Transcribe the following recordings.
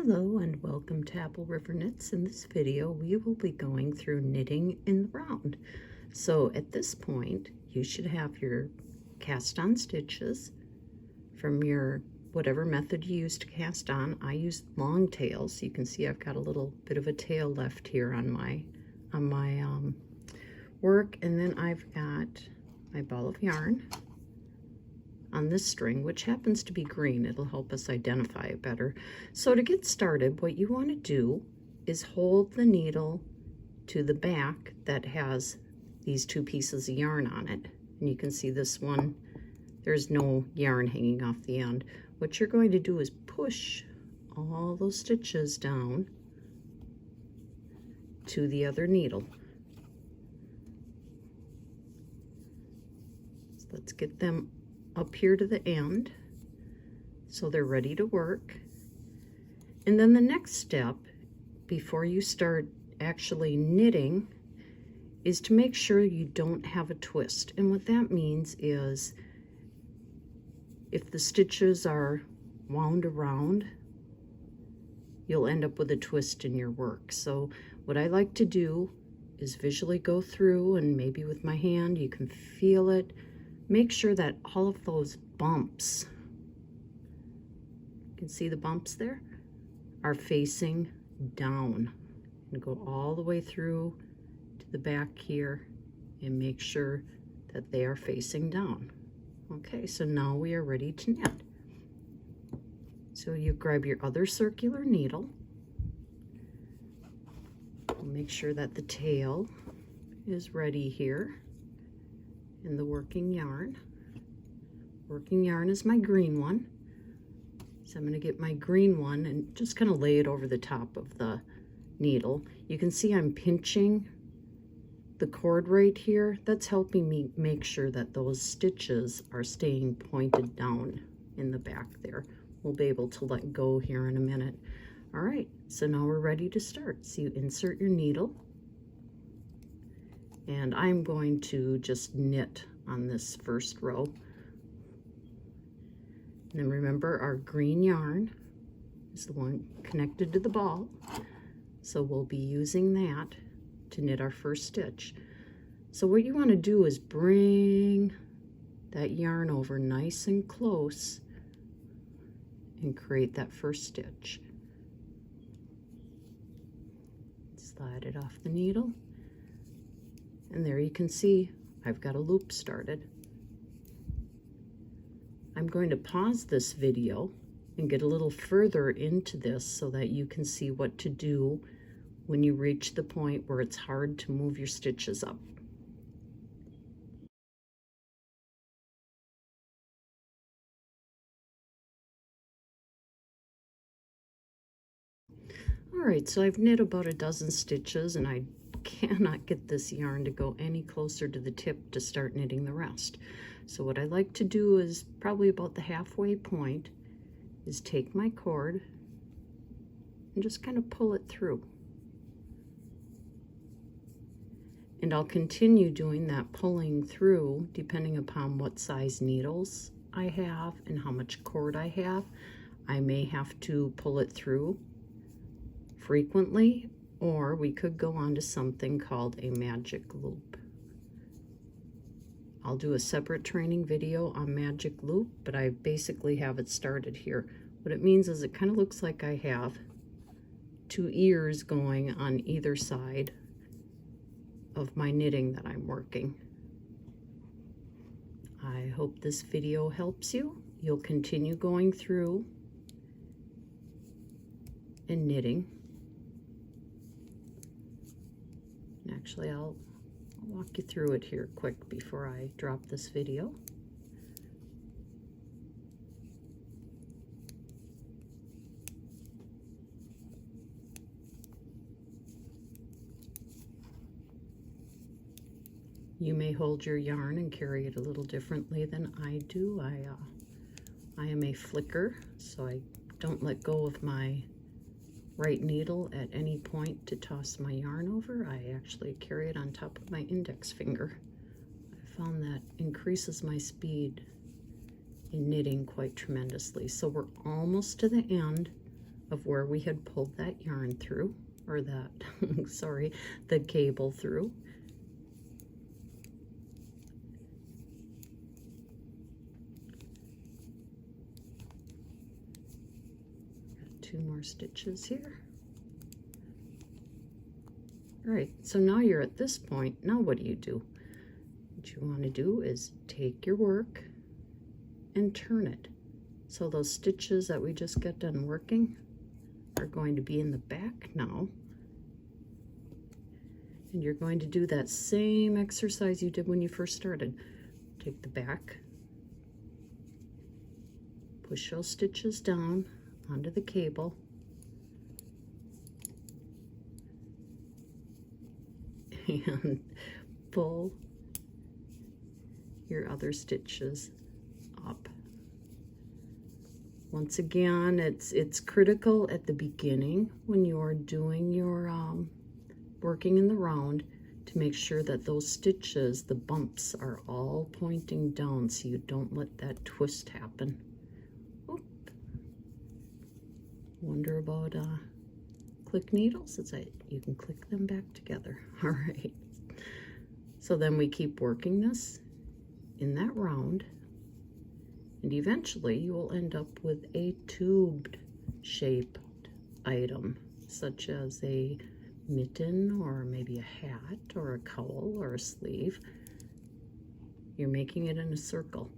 Hello and welcome to Apple River Knits. In this video we will be going through knitting in the round. So at this point you should have your cast on stitches from your whatever method you use to cast on. I used long tails, so you can see I've got a little bit of a tail left here on my work, and then I've got my ball of yarn on this string, which happens to be green. It'll help us identify it better. So to get started, what you want to do is hold the needle to the back that has these two pieces of yarn on it. And you can see this one, there's no yarn hanging off the end. What you're going to do is push all those stitches down to the other needle. So let's get them up here to the end so they're ready to work. And then the next step before you start actually knitting is to make sure you don't have a twist. And what that means is if the stitches are wound around, you'll end up with a twist in your work. So what I like to do is visually go through, and maybe with my hand you can feel it. Make sure that all of those bumps, you can see the bumps there, are facing down. And go all the way through to the back here and make sure that they are facing down. Okay, so now we are ready to knit. So you grab your other circular needle. Make sure that the tail is ready here in the working yarn. Working yarn is my green one. So I'm going to get my green one and just kind of lay it over the top of the needle. You can see I'm pinching the cord right here. That's helping me make sure that those stitches are staying pointed down in the back there. We'll be able to let go here in a minute. All right, so now we're ready to start. So you insert your needle, and I'm going to just knit on this first row. And then remember, our green yarn is the one connected to the ball, so we'll be using that to knit our first stitch. So what you want to do is bring that yarn over nice and close and create that first stitch. Slide it off the needle. And there you can see I've got a loop started. I'm going to pause this video and get a little further into this so that you can see what to do when you reach the point where it's hard to move your stitches up. All right, so I've knit about a dozen stitches, and I cannot get this yarn to go any closer to the tip to start knitting the rest. So what I like to do is probably about the halfway point is take my cord and just kind of pull it through. And I'll continue doing that pulling through depending upon what size needles I have and how much cord I have. I may have to pull it through frequently, or we could go on to something called a magic loop. I'll do a separate training video on magic loop, but I basically have it started here. What it means is it kind of looks like I have two ears going on either side of my knitting that I'm working. I hope this video helps you. You'll continue going through and knitting. Actually, I'll walk you through it here quick before I drop this video. You may hold your yarn and carry it a little differently than I do. I am a flicker, so I don't let go of my right needle at any point to toss my yarn over. I actually carry it on top of my index finger. I found that increases my speed in knitting quite tremendously. So we're almost to the end of where we had pulled that yarn through, or that, sorry, the cable through. Got 2 more stitches here. All right, so now you're at this point. Now what do? What you want to do is take your work and turn it. So those stitches that we just got done working are going to be in the back now. And you're going to do that same exercise you did when you first started. Take the back, push those stitches down onto the cable, and pull your other stitches up. Once again, it's critical at the beginning when you're doing your working in the round to make sure that those stitches, the bumps, are all pointing down so you don't let that twist happen. Oop. Wonder about click needles? It's you can click them back together. All right. So then we keep working this in that round, and eventually you will end up with a tubed shaped item, such as a mitten or maybe a hat or a cowl or a sleeve. You're making it in a circle.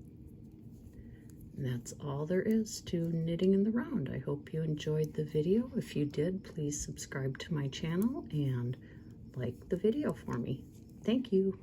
And that's all there is to knitting in the round. I hope you enjoyed the video. If you did, please subscribe to my channel and like the video for me. Thank you.